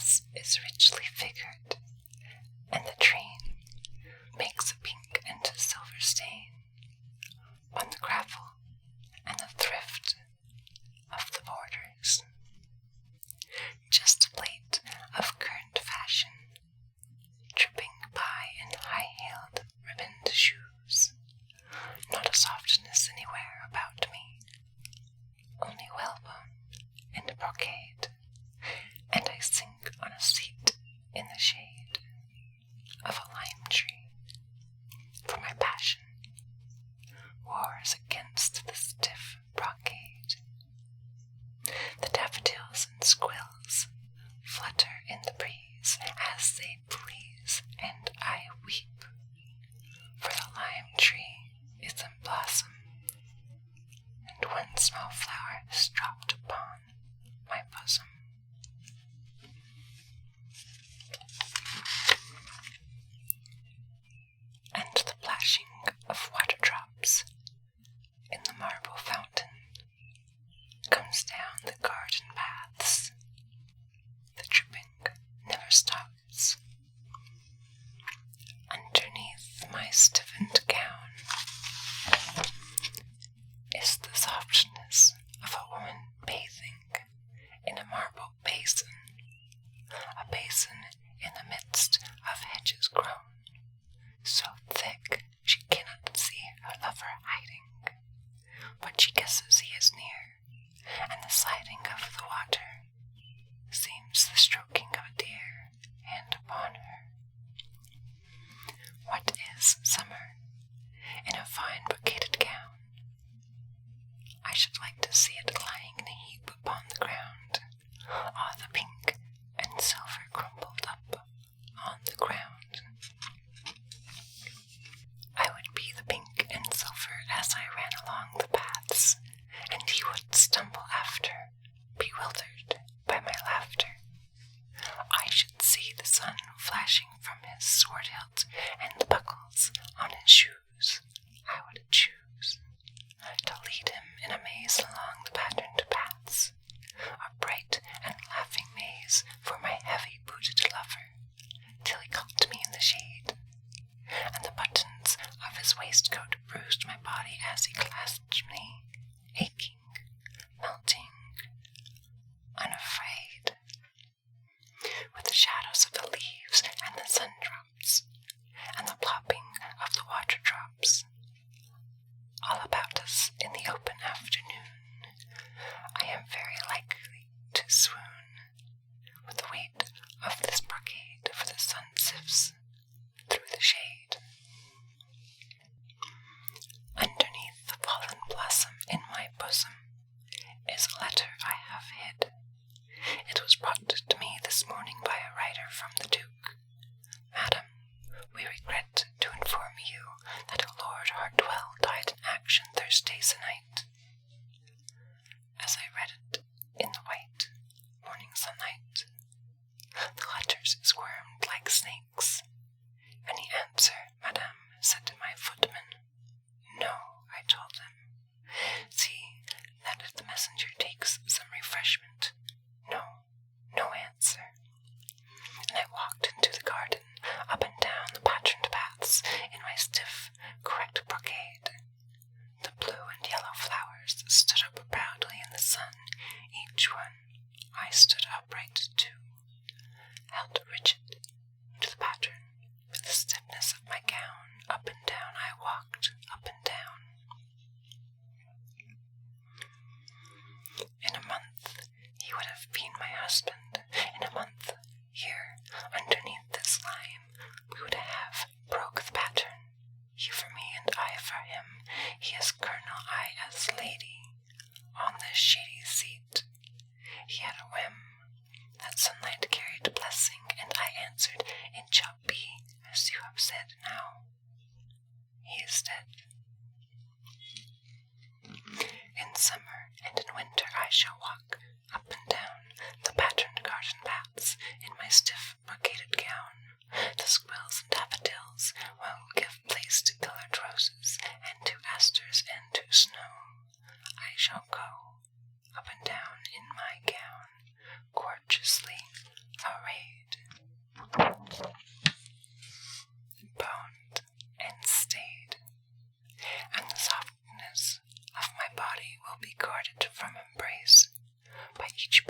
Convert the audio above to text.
grass is richly figured, and the train makes a pink and silver stain on the gravel and the thrift of the borders. Just a plate of current fashion, tripping by in high-heeled ribboned shoes. Not a softness anywhere about me, only whalebone and brocade, and I sink on a seat in the shade of a lime tree, for my passion wars against the stiff brocade. The daffodils and squills flutter in the breeze as they please, and I weep, for the lime tree is in blossom, and one small flower is dropped upon my bosom. And the plashing of water drops in the marble fountain comes down the garden paths. The dripping never stops. Underneath my stiffened gown is the softness of a woman bathing in a marble basin, a basin in the midst of hedges grown, so thick she cannot see her lover hiding, but she guesses he is near, and the sliding of the water seems the stroking of a dear hand upon her. What is summer in a fine brocaded gown? I should like to see it lying in a heap upon the ground, all the pink and silver crumpled up on the ground. I would be the pink and silver as I ran along the paths, and he would stumble after, bewildered by my laughter. I should see the sun flashing from his sword hilt and the buckles on his shoes. I would choose to lead him in a maze along the patterned paths, a bright and laughing maze for my heavy-booted lover, till he caught me in the shade, and the buttons of his waistcoat bruised my body as he clasped me, aching, melting, unafraid, with the shadows of the leaves and the sun drops, and the plopping of the water drops, all about us in the open afternoon. I am very likely to swoon with the weight of this brocade, for the sun sifts through the shade. Underneath the fallen blossom in my bosom is a letter I have hid. It was brought to me this morning by a writer from the Duke. Madam, we regret to inform you that Lord Hartwell died in action Thursday se'night. As I read it in the white morning sunlight, the letters squirmed like snakes. Any answer, madame? Said to my footman. No, I told him. See that if the messenger takes some refreshment. No answer. And I walked into the garden, up and down the patterned paths in my stiff, correct brocade. The blue and yellow flowers stood up proudly in the sun, each one. I stood upright too, held rigid to the pattern with the stiffness of my gown. Up and down I walked, up and down. In a month he would have been my husband. In a month, here, underneath this lime, we would have broke the pattern. He for me and I for him. He as colonel, I as lady, on this shady seat. He had a whim. That sunlight carried a blessing, and I answered, it shall be as you have said now. He is dead. In summer and in winter I shall walk up and down the patterned garden paths in my stiff brocaded gown. The squills and daffodils will give place to colored roses and to asters and to snow. I shall go up and down in my gown, gorgeously arrayed. from embrace, by each